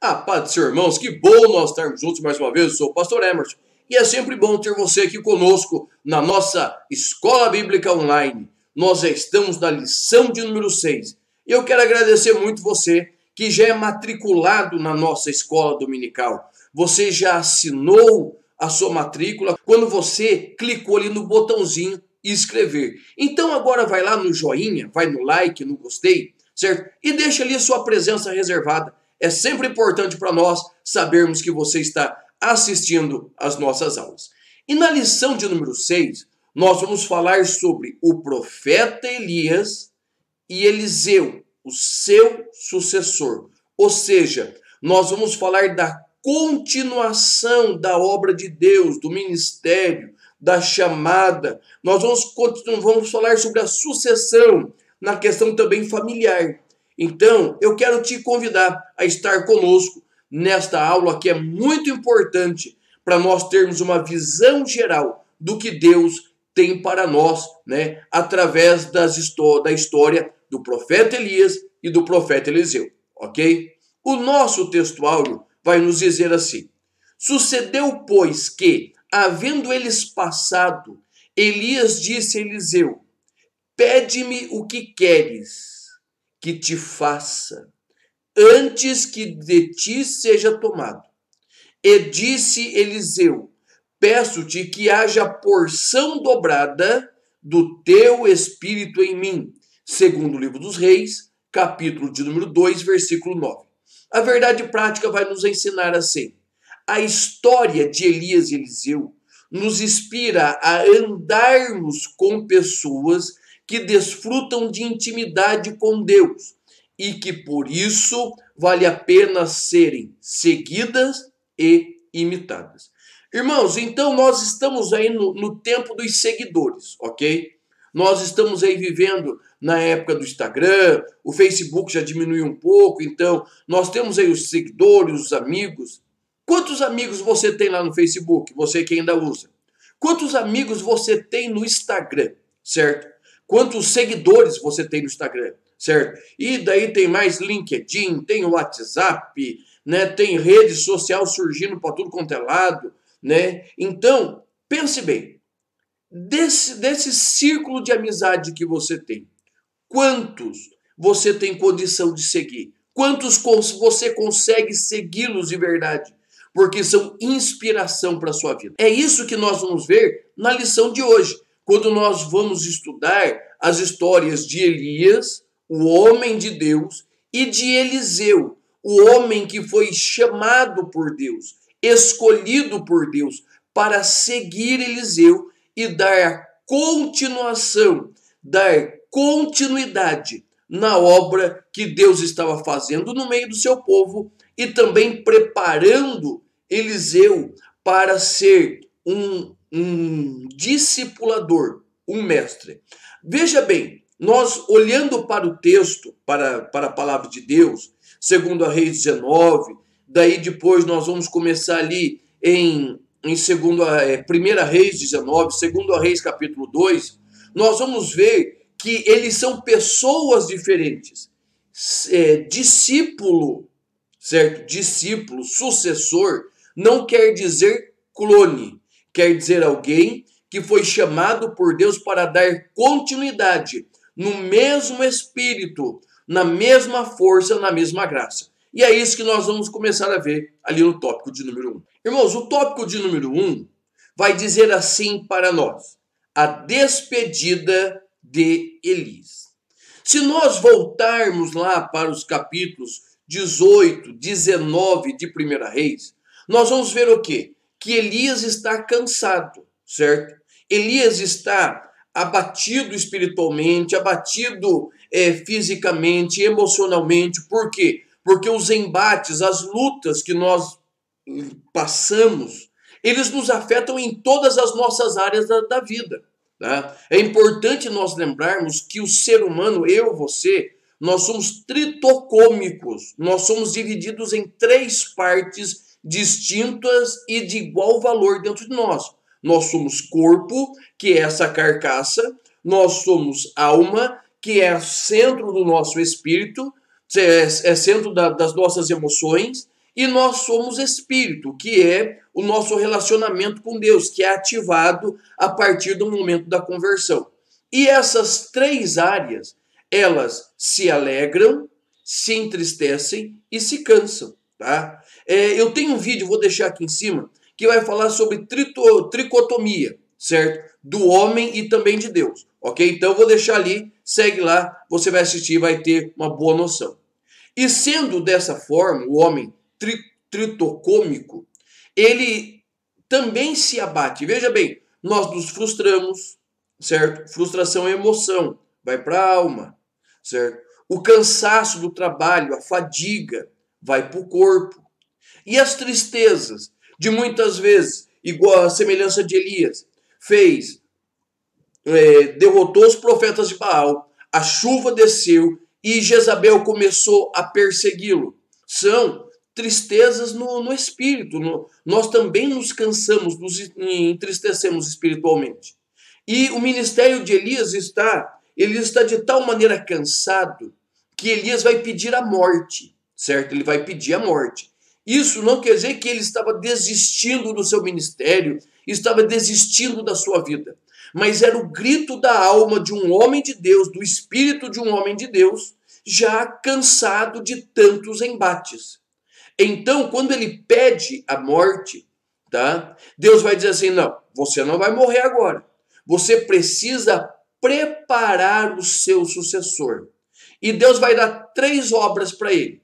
A paz do Senhor, irmãos, que bom nós estarmos juntos mais uma vez. Eu sou o pastor Emerson e é sempre bom ter você aqui conosco na nossa Escola Bíblica Online. Nós já estamos na lição de número 6 e eu quero agradecer muito você que já é matriculado na nossa escola dominical. Você já assinou a sua matrícula quando você clicou ali no botãozinho inscrever. Então agora vai lá no joinha, vai no like, no gostei, certo? E deixa ali a sua presença reservada. É sempre importante para nós sabermos que você está assistindo às nossas aulas. E na lição de número 6, nós vamos falar sobre o profeta Elias e Eliseu, o seu sucessor. Ou seja, nós vamos falar da continuação da obra de Deus, do ministério, da chamada. Nós vamos falar sobre a sucessão na questão também familiar. Então, eu quero te convidar a estar conosco nesta aula que é muito importante para nós termos uma visão geral do que Deus tem para nós, né, através da história do profeta Elias e do profeta Eliseu, ok? O nosso textuário vai nos dizer assim: sucedeu, pois, que, havendo eles passado, Elias disse a Eliseu: pede-me o que queres que te faça, antes que de ti seja tomado. E disse Eliseu: peço-te que haja porção dobrada do teu espírito em mim. Segundo o livro dos Reis, capítulo de número 2, versículo 9. A verdade prática vai nos ensinar assim: a história de Elias e Eliseu nos inspira a andarmos com pessoas que desfrutam de intimidade com Deus e que por isso vale a pena serem seguidas e imitadas. Irmãos, então nós estamos aí no tempo dos seguidores, ok? Nós estamos aí vivendo na época do Instagram, o Facebook já diminuiu um pouco, então nós temos aí os seguidores, os amigos. Quantos amigos você tem lá no Facebook, você que ainda usa? Quantos amigos você tem no Instagram, certo? Quantos seguidores você tem no Instagram, certo? E daí tem mais LinkedIn, tem o WhatsApp, né? Tem rede social surgindo para tudo quanto é lado, né? Então, pense bem, desse círculo de amizade que você tem, quantos você tem condição de seguir? Quantos você consegue segui-los de verdade? Porque são inspiração para a sua vida. É isso que nós vamos ver na lição de hoje, quando nós vamos estudar as histórias de Elias, o homem de Deus, e de Eliseu, o homem que foi chamado por Deus, escolhido por Deus para seguir Eliseu e dar continuação, dar continuidade na obra que Deus estava fazendo no meio do seu povo e também preparando Eliseu para ser um discipulador, um mestre. Veja bem, nós olhando para o texto, para a palavra de Deus, segundo a Reis 19, daí depois nós vamos começar ali em 1 Reis 19, 2 Reis capítulo 2, nós vamos ver que eles são pessoas diferentes. Discípulo, certo? Discípulo, sucessor, não quer dizer clone. Quer dizer alguém que foi chamado por Deus para dar continuidade no mesmo espírito, na mesma força, na mesma graça. E é isso que nós vamos começar a ver ali no tópico de número 1. Irmãos, o tópico de número 1 vai dizer assim para nós: a despedida de Elias. Se nós voltarmos lá para os capítulos 18, 19 de 1 Reis, nós vamos ver o quê? Que Elias está cansado, certo? Elias está abatido espiritualmente, abatido fisicamente, emocionalmente. Por quê? Porque os embates, as lutas que nós passamos, eles nos afetam em todas as nossas áreas da vida. Tá? É importante nós lembrarmos que o ser humano, eu, você, nós somos tritocômicos. Nós somos divididos em 3 partes distintas e de igual valor dentro de nós. Nós somos corpo, que é essa carcaça. Nós somos alma, que é centro do nosso espírito, é centro das nossas emoções. e nós somos espírito, que é o nosso relacionamento com Deus, que é ativado a partir do momento da conversão. E essas três áreas, elas se alegram, se entristecem e se cansam. Tá? Eu tenho um vídeo, vou deixar aqui em cima, que vai falar sobre tricotomia, certo? Do homem e também de Deus, ok? Então eu vou deixar ali, segue lá, você vai assistir e vai ter uma boa noção. E sendo dessa forma, o homem tritocômico, ele também se abate. Veja bem, nós nos frustramos, certo? Frustração é emoção, vai para a alma, certo? O cansaço do trabalho, a fadiga, vai para o corpo. E as tristezas, de muitas vezes, igual a semelhança de Elias, derrotou os profetas de Baal, a chuva desceu e Jezabel começou a persegui-lo. São tristezas no espírito. Nós também nos cansamos, nos entristecemos espiritualmente. E o ministério de Elias está de tal maneira cansado que Elias vai pedir a morte, certo? Ele vai pedir a morte. Isso não quer dizer que ele estava desistindo do seu ministério, estava desistindo da sua vida. Mas era o grito da alma de um homem de Deus, do espírito de um homem de Deus, já cansado de tantos embates. Então, quando ele pede a morte, tá? Deus vai dizer assim, não, você não vai morrer agora. Você precisa preparar o seu sucessor. E Deus vai dar 3 obras para ele.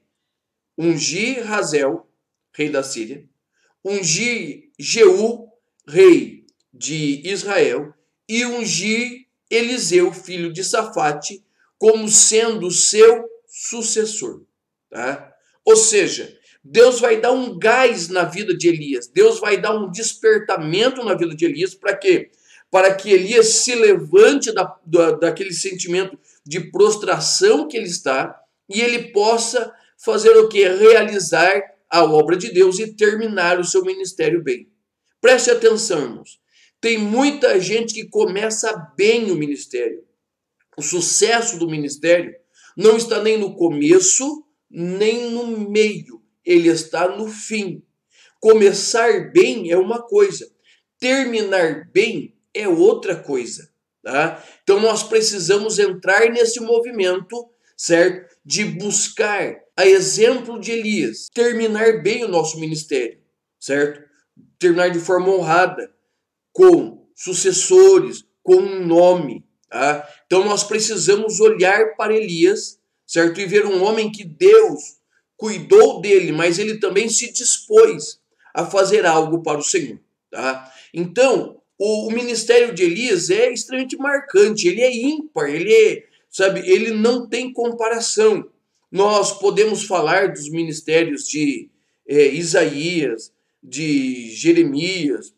Ungir Razel, rei da Síria. Ungir Jeú, rei de Israel. E ungir Eliseu, filho de Safate, como sendo seu sucessor. Tá? Ou seja, Deus vai dar um gás na vida de Elias. Deus vai dar um despertamento na vida de Elias. Para quê? Para que Elias se levante daquele sentimento de prostração que ele está e ele possa fazer o quê? Realizar a obra de Deus e terminar o seu ministério bem. Preste atenção, irmãos. Tem muita gente que começa bem o ministério. O sucesso do ministério não está nem no começo, nem no meio. Ele está no fim. Começar bem é uma coisa. Terminar bem é outra coisa. Tá? Então nós precisamos entrar nesse movimento, certo? De buscar, a exemplo de Elias, terminar bem o nosso ministério, certo? Terminar de forma honrada, com sucessores, com um nome. Tá? Então nós precisamos olhar para Elias, certo? E ver um homem que Deus cuidou dele, mas ele também se dispôs a fazer algo para o Senhor. Tá? Então, o ministério de Elias é extremamente marcante, ele é ímpar, ele não tem comparação. Nós podemos falar dos ministérios de Isaías, de Jeremias,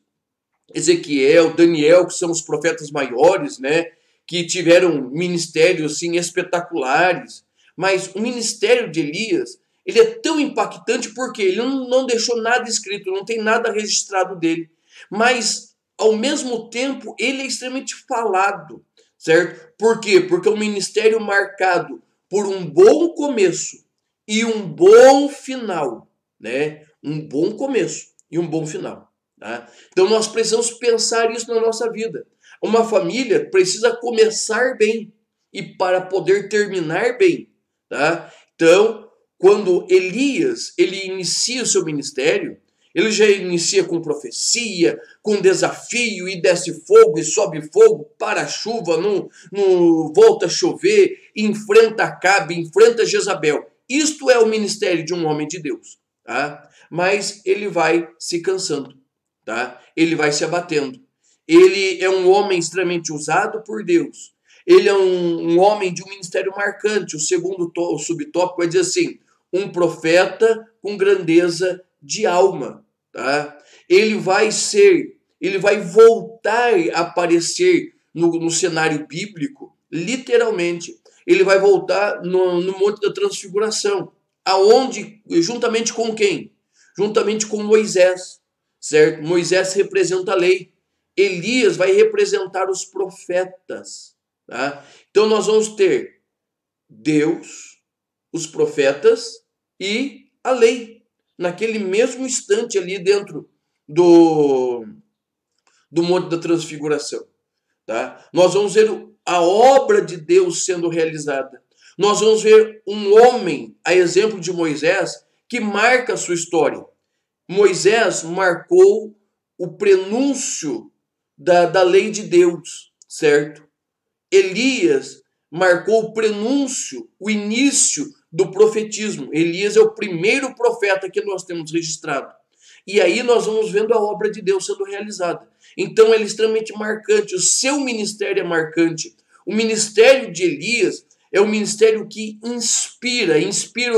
Ezequiel, Daniel, que são os profetas maiores, né, que tiveram ministérios assim, espetaculares. Mas o ministério de Elias, ele é tão impactante porque ele não deixou nada escrito, não tem nada registrado dele. Mas, ao mesmo tempo, ele é extremamente falado, certo? Por quê? Porque é um ministério marcado por um bom começo e um bom final, né? Um bom começo e um bom final. Tá? Então nós precisamos pensar isso na nossa vida. Uma família precisa começar bem e para poder terminar bem. Tá? Então, quando Elias ele inicia o seu ministério, ele já inicia com profecia, com desafio, e desce fogo e sobe fogo, para a chuva, volta a chover, enfrenta Acabe, enfrenta Jezabel. Isto é o ministério de um homem de Deus. Tá? Mas ele vai se cansando. Tá? Ele vai se abatendo. Ele é um homem extremamente usado por Deus. Ele é um homem de um ministério marcante. O segundo subtópico vai dizer assim, um profeta com grandeza de alma. Tá? Ele vai voltar a aparecer no cenário bíblico, literalmente. Ele vai voltar no Monte da Transfiguração. Aonde? Juntamente com quem? Juntamente com Moisés. Certo? Moisés representa a lei. Elias vai representar os profetas. Tá? Então nós vamos ter Deus, os profetas e a lei. naquele mesmo instante ali dentro do Monte da Transfiguração. Tá? Nós vamos ver a obra de Deus sendo realizada. Nós vamos ver um homem, a exemplo de Moisés, que marca a sua história. Moisés marcou o prenúncio da lei de Deus, certo? Elias marcou o prenúncio, o início do profetismo. Elias é o primeiro profeta que nós temos registrado. E aí nós vamos vendo a obra de Deus sendo realizada. Então ele é extremamente marcante, o seu ministério é marcante. O ministério de Elias é um ministério que inspira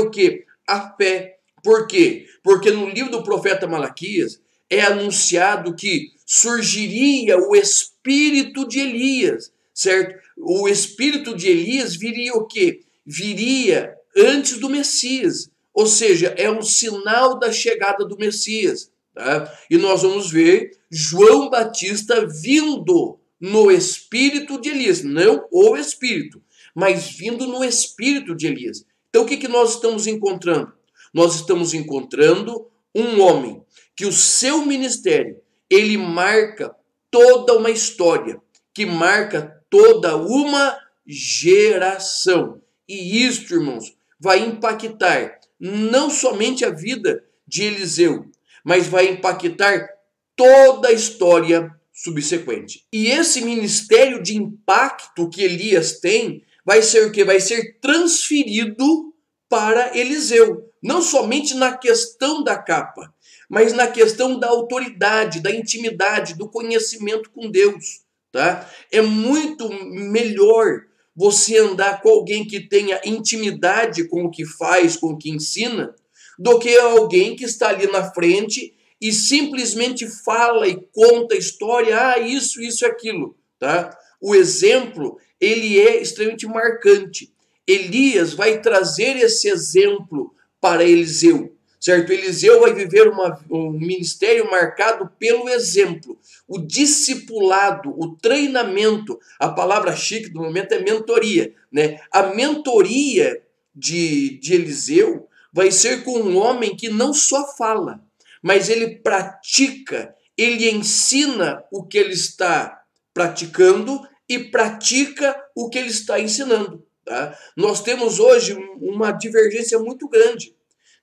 o quê? A fé. Por quê? Porque no livro do profeta Malaquias é anunciado que surgiria o espírito de Elias, certo? O espírito de Elias viria o quê? Viria antes do Messias. Ou seja, é um sinal da chegada do Messias. Tá? E nós vamos ver João Batista vindo no espírito de Elias. Não o espírito, mas vindo no espírito de Elias. Então o que nós estamos encontrando? Nós estamos encontrando um homem que o seu ministério, ele marca toda uma história, que marca toda uma geração. E isto, irmãos, vai impactar não somente a vida de Eliseu, mas vai impactar toda a história subsequente. E esse ministério de impacto que Elias tem vai ser o quê? Vai ser transferido para Eliseu. Não somente na questão da capa, mas na questão da autoridade, da intimidade, do conhecimento com Deus. Tá? É muito melhor você andar com alguém que tenha intimidade com o que faz, com o que ensina, do que alguém que está ali na frente e simplesmente fala e conta a história, isso, aquilo. Tá? O exemplo, ele é extremamente marcante. Elias vai trazer esse exemplo para Eliseu, certo? Eliseu vai viver um ministério marcado pelo exemplo, o discipulado, o treinamento. A palavra chique do momento é mentoria, né? A mentoria de Eliseu vai ser com um homem que não só fala, mas ele pratica, ele ensina o que ele está praticando e pratica o que ele está ensinando. Tá? Nós temos hoje uma divergência muito grande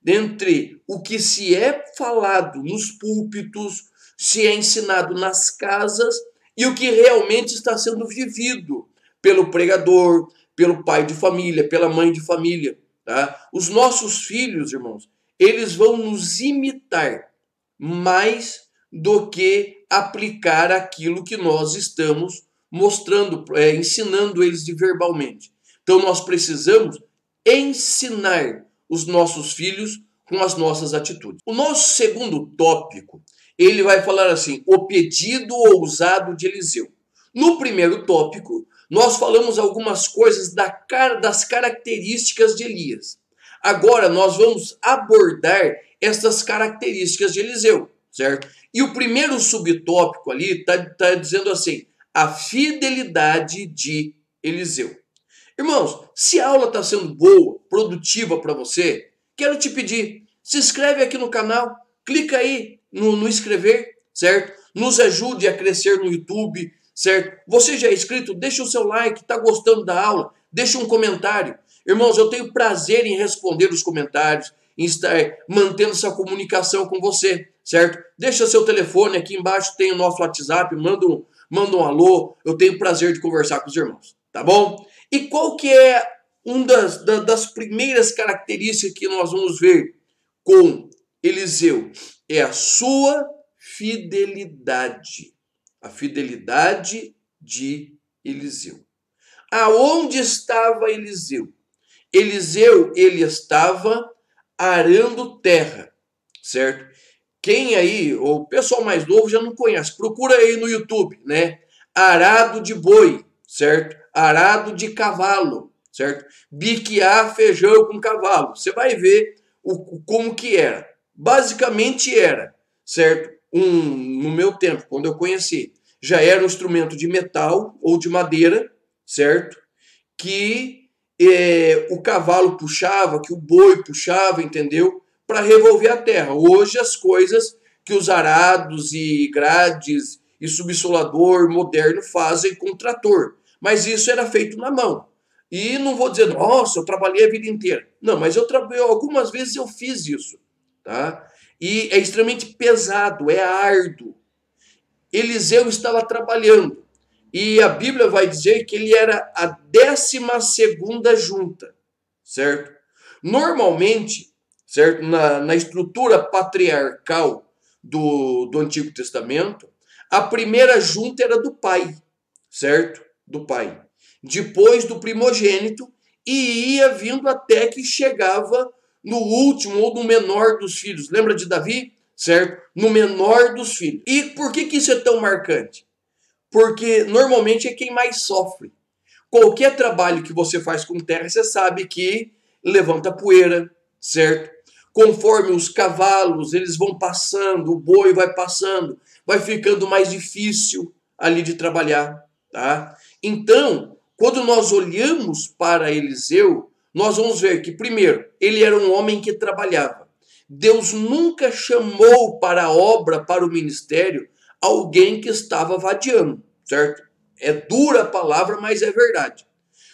entre o que se é falado nos púlpitos, se é ensinado nas casas e o que realmente está sendo vivido pelo pregador, pelo pai de família, pela mãe de família. Tá? Os nossos filhos, irmãos, eles vão nos imitar mais do que aplicar aquilo que nós estamos mostrando, ensinando eles verbalmente. Então nós precisamos ensinar os nossos filhos com as nossas atitudes. O nosso segundo tópico, ele vai falar assim, o pedido ousado de Eliseu. No primeiro tópico, nós falamos algumas coisas das características de Elias. Agora nós vamos abordar essas características de Eliseu, certo? E o primeiro subtópico ali está dizendo assim, a fidelidade de Eliseu. Irmãos, se a aula está sendo boa, produtiva para você, quero te pedir, se inscreve aqui no canal, clica aí no inscrever, certo? Nos ajude a crescer no YouTube, certo? Você já é inscrito? Deixa o seu like, está gostando da aula? Deixa um comentário. Irmãos, eu tenho prazer em responder os comentários, em estar mantendo essa comunicação com você, certo? Deixa seu telefone, aqui embaixo tem o nosso WhatsApp, manda um alô, eu tenho prazer de conversar com os irmãos, tá bom? E qual que é uma das primeiras características que nós vamos ver com Eliseu? É a sua fidelidade. A fidelidade de Eliseu. Aonde estava Eliseu? Eliseu, ele estava arando terra, certo? Quem aí, o pessoal mais novo já não conhece, procura aí no YouTube, né? Arado de boi, certo? Arado de cavalo, certo? Biquear feijão com cavalo. Você vai ver como que era. Basicamente era, certo? No meu tempo, quando eu conheci, já era um instrumento de metal ou de madeira, certo? Que o cavalo puxava, que o boi puxava, entendeu? para revolver a terra. Hoje as coisas que os arados e grades e subsolador moderno fazem com trator. Mas isso era feito na mão. E não vou dizer, nossa, eu trabalhei a vida inteira. Não, mas algumas vezes eu fiz isso. Tá? E é extremamente pesado, é árduo. Eliseu estava trabalhando. E a Bíblia vai dizer que ele era a 12ª junta. Certo? Normalmente, certo? Na estrutura patriarcal do Antigo Testamento, a primeira junta era do pai, certo? Do pai. Depois do primogênito, e ia vindo até que chegava no último ou no menor dos filhos. Lembra de Davi? Certo? No menor dos filhos. E por que isso é tão marcante? Porque normalmente é quem mais sofre. Qualquer trabalho que você faz com terra, você sabe que levanta poeira, certo? Conforme os cavalos, eles vão passando, o boi vai passando, vai ficando mais difícil ali de trabalhar, tá? Então, quando nós olhamos para Eliseu, nós vamos ver que, primeiro, ele era um homem que trabalhava. Deus nunca chamou para a obra, para o ministério, alguém que estava vadiando, certo? É dura a palavra, mas é verdade.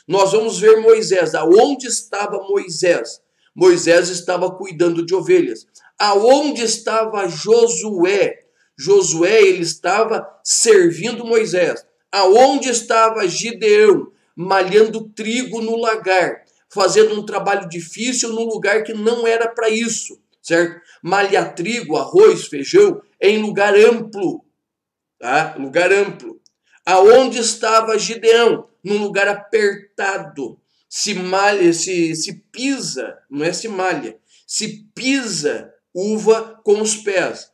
Nós vamos ver Moisés. Aonde estava Moisés? Moisés estava cuidando de ovelhas. Aonde estava Josué? Josué, ele estava servindo Moisés. Aonde estava Gideão? Malhando trigo no lagar, fazendo um trabalho difícil num lugar que não era para isso, certo? Malhar trigo, arroz, feijão, em lugar amplo, tá? Lugar amplo. Aonde estava Gideão? Num lugar apertado. Se pisa, não é se malha, se pisa uva com os pés.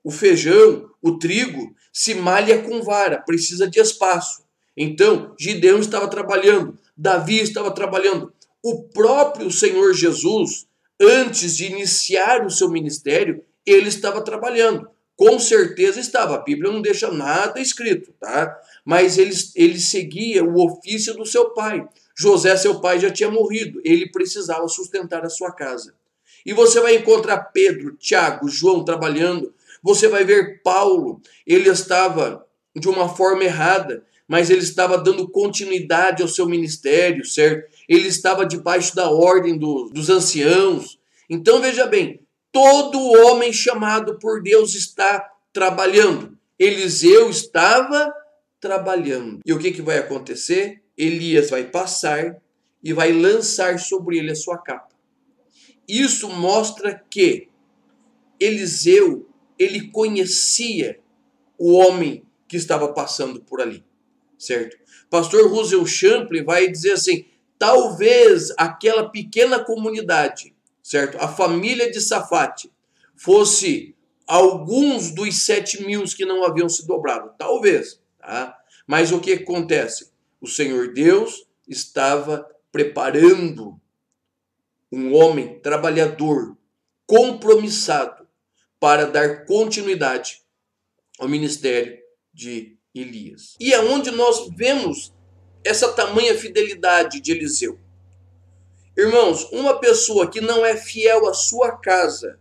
O feijão, o trigo, se malha com vara, precisa de espaço. Então, Gideão estava trabalhando, Davi estava trabalhando. O próprio Senhor Jesus, antes de iniciar o seu ministério, ele estava trabalhando. Com certeza estava. A Bíblia não deixa nada escrito, tá? Mas ele seguia o ofício do seu pai. José, seu pai, já tinha morrido. Ele precisava sustentar a sua casa. E você vai encontrar Pedro, Tiago, João trabalhando. Você vai ver Paulo. Ele estava de uma forma errada, mas ele estava dando continuidade ao seu ministério, certo? Ele estava debaixo da ordem dos anciãos. Então, veja bem, todo homem chamado por Deus está trabalhando. Eliseu estava trabalhando. E o que vai acontecer? Elias vai passar e vai lançar sobre ele a sua capa. Isso mostra que Eliseu, ele conhecia o homem que estava passando por ali, certo? Pastor Russell Champlin vai dizer assim, talvez aquela pequena comunidade, certo? A família de Safate fosse alguns dos 7.000 que não haviam se dobrado, talvez, tá? Mas o que acontece? O Senhor Deus estava preparando um homem trabalhador, compromissado, para dar continuidade ao ministério de Elias. E é onde nós vemos essa tamanha fidelidade de Eliseu. Irmãos, uma pessoa que não é fiel à sua casa,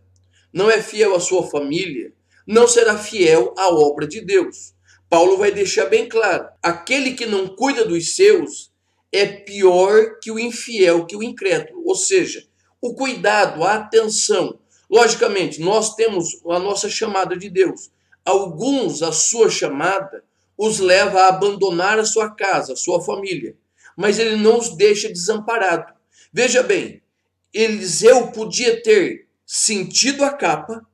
não é fiel à sua família, não será fiel à obra de Deus. Paulo vai deixar bem claro, aquele que não cuida dos seus é pior que o infiel, que o incrédulo. Ou seja, o cuidado, a atenção. Logicamente, nós temos a nossa chamada de Deus. Alguns, a sua chamada os leva a abandonar a sua casa, a sua família. Mas ele não os deixa desamparados. Veja bem, Eliseu podia ter sentido a capa,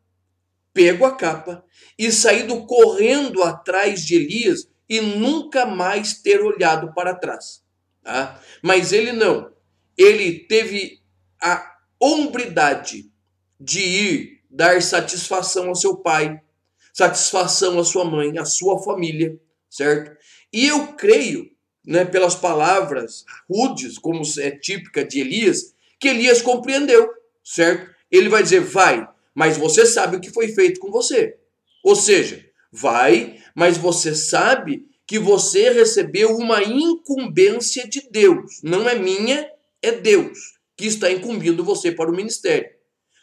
pego a capa e saído correndo atrás de Elias e nunca mais ter olhado para trás. Tá? Mas ele não. Ele teve a hombridade de ir dar satisfação ao seu pai, satisfação à sua mãe, à sua família, certo? E eu creio, né, pelas palavras rudes, como é típica de Elias, que Elias compreendeu, certo? Ele vai dizer, vai, mas você sabe o que foi feito com você. Ou seja, vai, mas você sabe que você recebeu uma incumbência de Deus. Não é minha, é Deus que está incumbindo você para o ministério.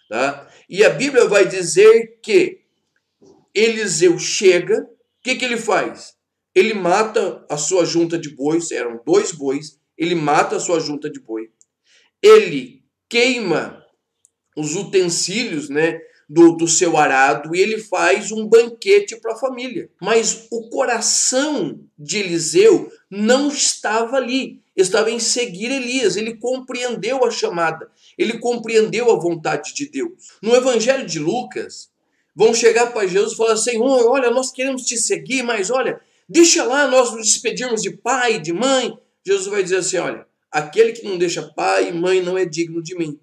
tá? E a Bíblia vai dizer que Eliseu chega, o que ele faz? Ele mata a sua junta de bois, eram 2 bois, ele mata a sua junta de boi, ele queima os utensílios, né, do seu arado, e ele faz um banquete para a família. Mas o coração de Eliseu não estava ali, estava em seguir Elias. Ele compreendeu a chamada, ele compreendeu a vontade de Deus. No Evangelho de Lucas, vão chegar para Jesus e falar: Senhor, olha, nós queremos te seguir, mas olha, deixa lá nós nos despedirmos de pai, de mãe. Jesus vai dizer assim: olha, aquele que não deixa pai e mãe não é digno de mim.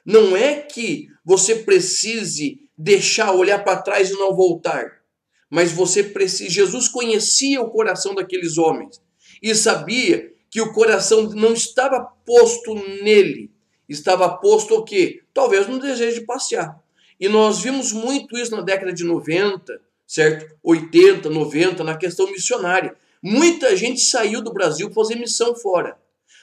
Não é que você precise deixar, olhar para trás e não voltar. Mas você precisa. Jesus conhecia o coração daqueles homens e sabia que o coração não estava posto nele. Estava posto o quê? Talvez no desejo de passear. E nós vimos muito isso na década de 90, certo? 80, 90, na questão missionária. Muita gente saiu do Brasil para fazer missão fora.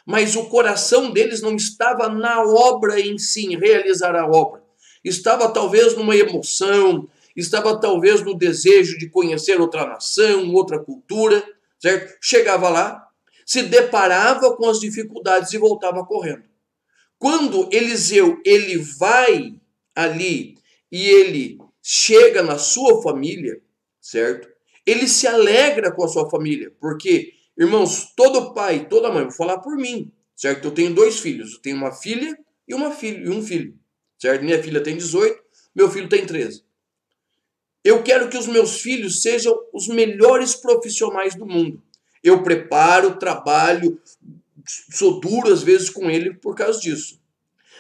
Mas o coração deles não estava na obra em si, em realizar a obra. Estava talvez numa emoção, estava talvez no desejo de conhecer outra nação, outra cultura, certo? Chegava lá, se deparava com as dificuldades e voltava correndo. Quando Eliseu, ele vai ali e ele chega na sua família, certo? Ele se alegra com a sua família, porque, irmãos, todo pai, toda mãe, vou falar por mim, certo? Eu tenho 2 filhos, eu tenho uma filha e um filho, certo? Minha filha tem 18, meu filho tem 13. Eu quero que os meus filhos sejam os melhores profissionais do mundo. Eu preparo, trabalho, sou duro às vezes com ele por causa disso.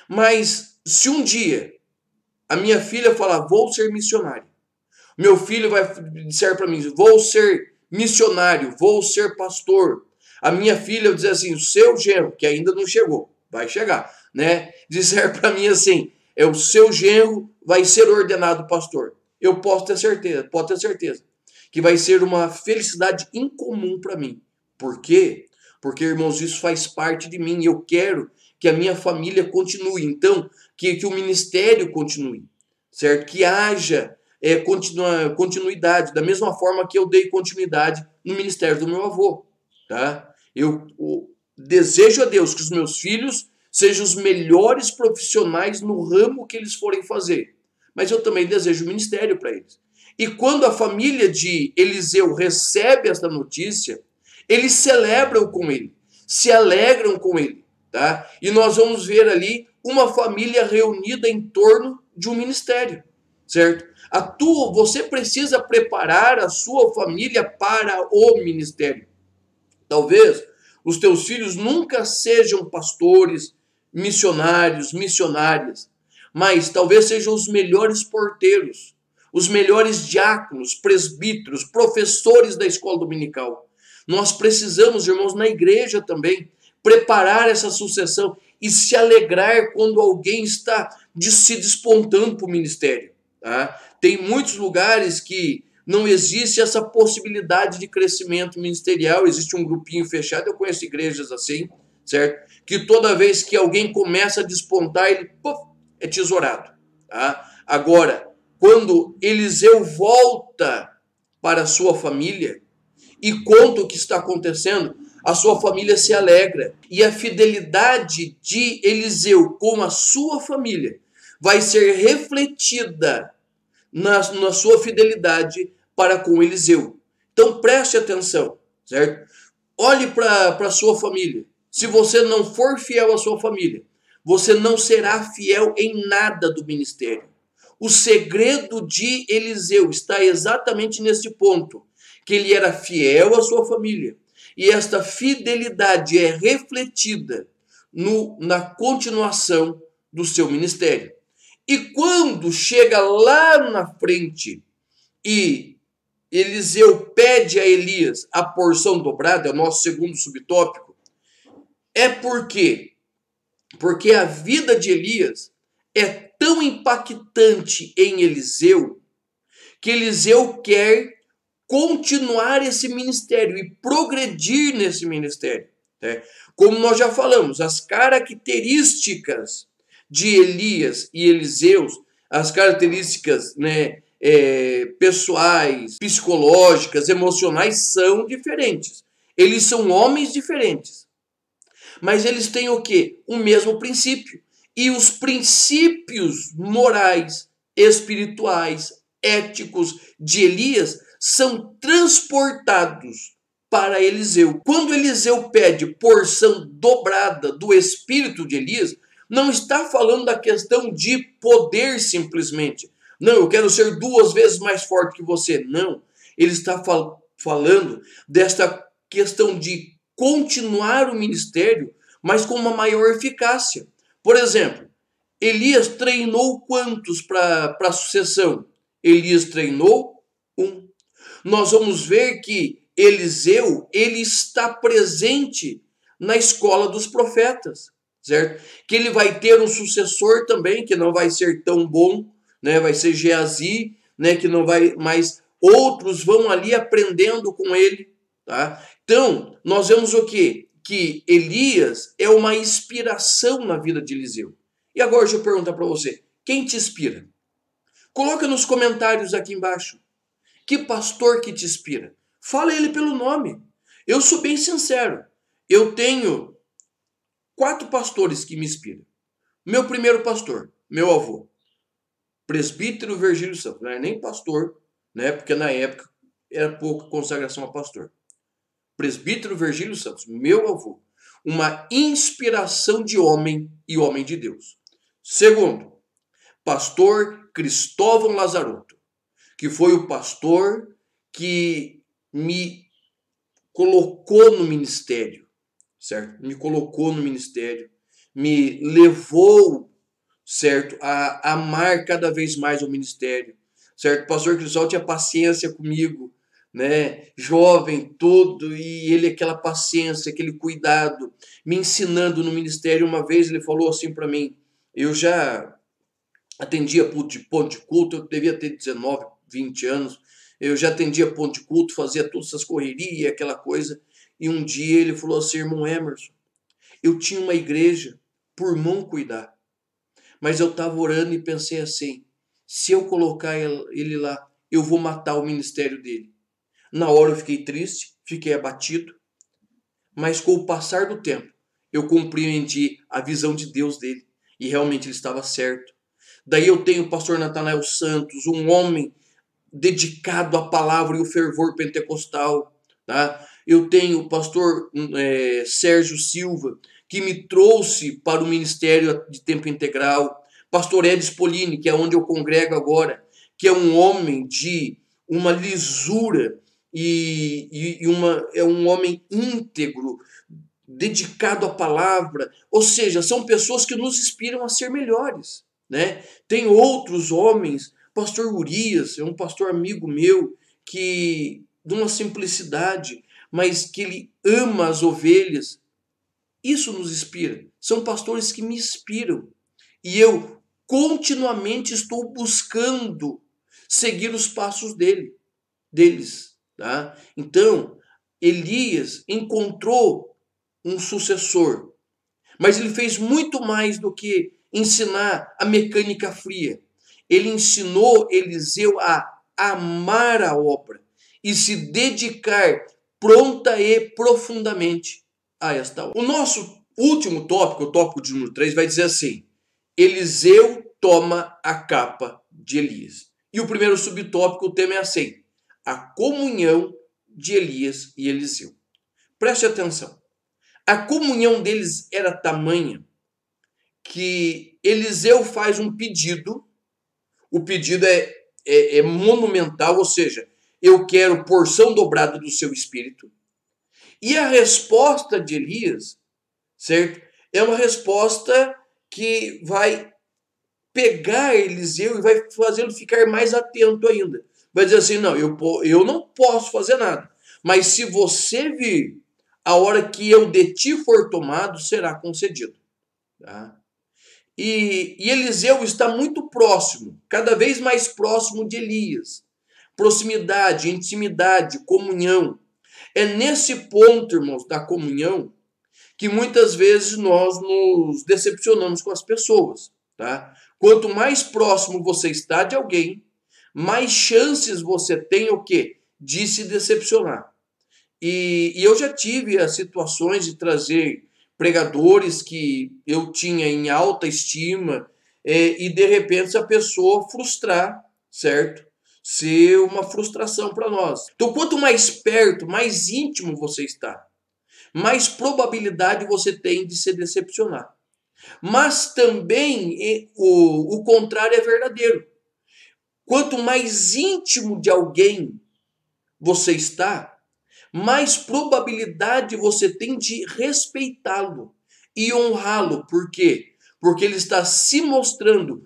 Mas se um dia a minha filha falar: vou ser missionário, meu filho vai dizer para mim: vou ser missionário, vou ser pastor. A minha filha dizer assim: o seu genro, que ainda não chegou, vai chegar, né? Dizer para mim assim: o seu genro vai ser ordenado pastor. Eu posso ter certeza, pode ter certeza, que vai ser uma felicidade incomum para mim. Por quê? Porque, irmãos, isso faz parte de mim. Eu quero que a minha família continue. Então, que o ministério continue, certo? Que haja continuidade, da mesma forma que eu dei continuidade no ministério do meu avô, tá? Eu desejo a Deus que os meus filhos sejam os melhores profissionais no ramo que eles forem fazer, mas eu também desejo o ministério para eles. E quando a família de Eliseu recebe essa notícia, eles celebram com ele, se alegram com ele, tá? E nós vamos ver ali uma família reunida em torno de um ministério, certo? Você precisa preparar a sua família para o ministério. Talvez os teus filhos nunca sejam pastores, missionários, missionárias, mas talvez sejam os melhores porteiros, os melhores diáconos, presbíteros, professores da escola dominical. Nós precisamos, irmãos, na igreja também, preparar essa sucessão e se alegrar quando alguém está se despontando para o ministério, tá? Tem muitos lugares que não existe essa possibilidade de crescimento ministerial, existe um grupinho fechado, eu conheço igrejas assim, certo? Que toda vez que alguém começa a despontar, ele é tesourado, tá? Agora, quando Eliseu volta para a sua família e conta o que está acontecendo, a sua família se alegra. E a fidelidade de Eliseu com a sua família vai ser refletida na sua fidelidade para com Eliseu. Então preste atenção, certo? Olhe para a sua família. Se você não for fiel à sua família, você não será fiel em nada do ministério. O segredo de Eliseu está exatamente nesse ponto, que ele era fiel à sua família. E esta fidelidade é refletida na continuação do seu ministério. E quando chega lá na frente e Eliseu pede a Elias a porção dobrada, é o nosso segundo subtópico, é porque a vida de Elias é tão impactante em Eliseu que Eliseu quer continuar esse ministério e progredir nesse ministério, né? Como nós já falamos, as características de Elias e Eliseus, as características, né, pessoais, psicológicas, emocionais são diferentes. Eles são homens diferentes. Mas eles têm o quê? O mesmo princípio. E os princípios morais, espirituais, éticos de Elias são transportados para Eliseu. Quando Eliseu pede porção dobrada do espírito de Elias, não está falando da questão de poder simplesmente. Não, eu quero ser 2 vezes mais forte que você. Não. Ele está falando desta questão de continuar o ministério, mas com uma maior eficácia. Por exemplo, Elias treinou quantos para a sucessão? Elias treinou 1. Nós vamos ver que Eliseu, ele está presente na escola dos profetas, certo? Que ele vai ter um sucessor também, que não vai ser tão bom, né? Vai ser Geazi, né? Que não vai, mas outros vão ali aprendendo com ele, tá? Então, nós vemos o quê? Que Elias é uma inspiração na vida de Eliseu. E agora deixa eu perguntar para você, quem te inspira? Coloca nos comentários aqui embaixo. Que pastor que te inspira? Fala ele pelo nome. Eu sou bem sincero. Eu tenho 4 pastores que me inspiram. Meu primeiro pastor, meu avô, presbítero Virgílio Santos. Não era nem pastor, né? Porque na época era pouca consagração a pastor. Presbítero Virgílio Santos, meu avô. Uma inspiração de homem e homem de Deus. Segundo, pastor Cristóvão Lazarotto, que foi o pastor que me colocou no ministério, certo? Me colocou no ministério, me levou, certo, a amar cada vez mais o ministério, certo? O pastor Cristóvão tinha paciência comigo, né? Jovem, todo, e ele aquela paciência, aquele cuidado, me ensinando no ministério. Uma vez ele falou assim para mim, eu já atendia ponto de culto, eu devia ter 19, 20 anos, eu já atendia ponto de culto, fazia todas essas correrias, aquela coisa, e um dia ele falou assim, irmão Emerson, eu tinha uma igreja por mão cuidar, mas eu estava orando e pensei assim, se eu colocar ele lá, eu vou matar o ministério dele. Na hora eu fiquei triste, fiquei abatido, mas com o passar do tempo, eu compreendi a visão de Deus dele, e realmente ele estava certo. Daí eu tenho o pastor Natanael Santos, um homem dedicado à palavra e o fervor pentecostal. Tá? Eu tenho o pastor Sérgio Silva, que me trouxe para o ministério de tempo integral. Pastor Edis Polini, que é onde eu congrego agora, que é um homem de uma lisura é um homem íntegro, dedicado à palavra. Ou seja, são pessoas que nos inspiram a ser melhores. Né? Tem outros homens, pastor Urias, é um pastor amigo meu, que de uma simplicidade, mas que ele ama as ovelhas. Isso nos inspira. São pastores que me inspiram. E eu continuamente estou buscando seguir os passos deles. Tá? Então, Elias encontrou um sucessor, mas ele fez muito mais do que ensinar a mecânica fria. Ele ensinou Eliseu a amar a obra e se dedicar pronta e profundamente a esta obra. O nosso último tópico, o tópico de número 3, vai dizer assim, Eliseu toma a capa de Elias. E o primeiro subtópico, o tema é assim, a comunhão de Elias e Eliseu. Preste atenção. A comunhão deles era tamanha que Eliseu faz um pedido, o pedido é monumental, ou seja, eu quero porção dobrada do seu espírito. E a resposta de Elias, certo? É uma resposta que vai pegar Eliseu e vai fazê-lo ficar mais atento ainda. Vai dizer assim, não, eu não posso fazer nada, mas se você vir, a hora que eu de ti for tomado, será concedido. Tá? E Eliseu está muito próximo, cada vez mais próximo de Elias. Proximidade, intimidade, comunhão. É nesse ponto, irmãos, da comunhão, que muitas vezes nós nos decepcionamos com as pessoas. tá? Quanto mais próximo você está de alguém, mais chances você tem o quê? De se decepcionar. E eu já tive as situações de trazer pregadores que eu tinha em alta estima e de repente essa pessoa frustrar, certo? Ser uma frustração para nós. Então, quanto mais perto, mais íntimo você está, mais probabilidade você tem de se decepcionar. Mas também o contrário é verdadeiro. Quanto mais íntimo de alguém você está, mais probabilidade você tem de respeitá-lo e honrá-lo. Por quê? Porque ele está se mostrando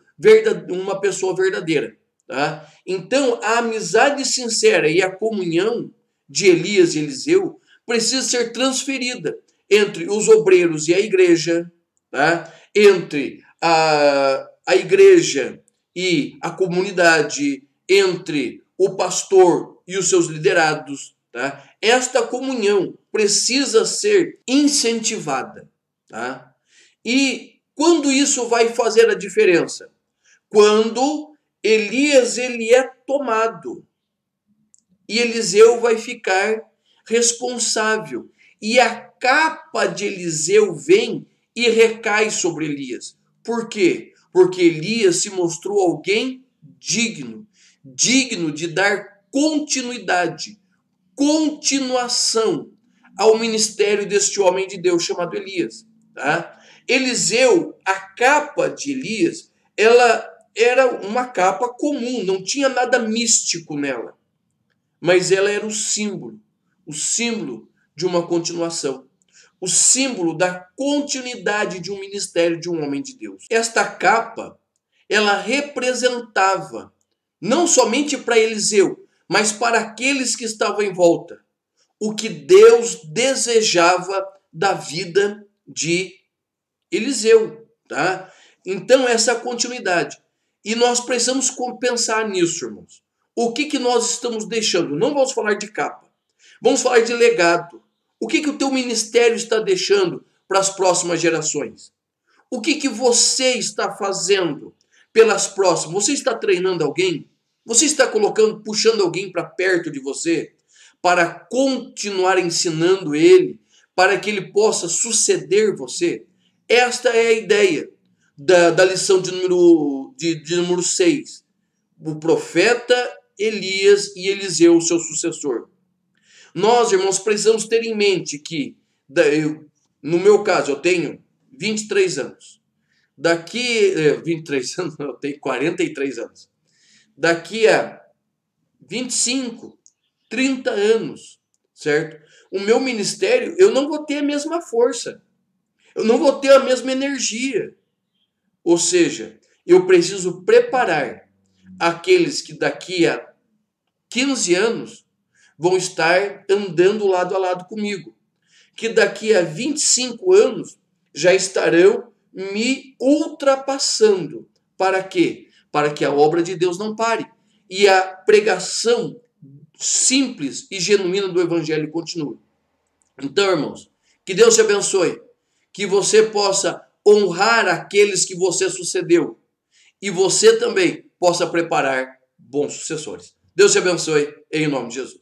uma pessoa verdadeira. Tá? Então, a amizade sincera e a comunhão de Elias e Eliseu precisa ser transferida entre os obreiros e a igreja, tá? Entre a igreja e a comunidade, entre o pastor e os seus liderados. Tá? Esta comunhão precisa ser incentivada. Tá? E quando isso vai fazer a diferença? Quando Elias ele é tomado e Eliseu vai ficar responsável. E a capa de Eliseu vem e recai sobre Elias. Por quê? Porque Elias se mostrou alguém digno de dar continuidade, continuação ao ministério deste homem de Deus chamado Elias. Tá? Eliseu, a capa de Elias, ela era uma capa comum, não tinha nada místico nela. Mas ela era o símbolo de uma continuação, o símbolo da continuidade de um ministério de um homem de Deus. Esta capa, ela representava, não somente para Eliseu, mas para aqueles que estavam em volta, o que Deus desejava da vida de Eliseu. Tá? Então, essa continuidade. E nós precisamos pensar nisso, irmãos. O que nós estamos deixando? Não vamos falar de capa. Vamos falar de legado. O que o teu ministério está deixando para as próximas gerações? O que você está fazendo pelas próximas? Você está treinando alguém? Você está puxando alguém para perto de você para continuar ensinando ele, para que ele possa suceder você? Esta é a ideia da lição de número 6. O profeta Elias e Eliseu, seu sucessor. Nós, irmãos, precisamos ter em mente que, no meu caso, eu tenho 23 anos. 23 anos, eu tenho 43 anos. Daqui a 25, 30 anos, certo? O meu ministério, eu não vou ter a mesma força. Eu não vou ter a mesma energia. Ou seja, eu preciso preparar aqueles que daqui a 15 anos vão estar andando lado a lado comigo. Que daqui a 25 anos já estarão me ultrapassando. Para quê? Para que a obra de Deus não pare. E a pregação simples e genuína do Evangelho continue. Então, irmãos, que Deus te abençoe. Que você possa honrar aqueles que você sucedeu. E você também possa preparar bons sucessores. Deus te abençoe, em nome de Jesus.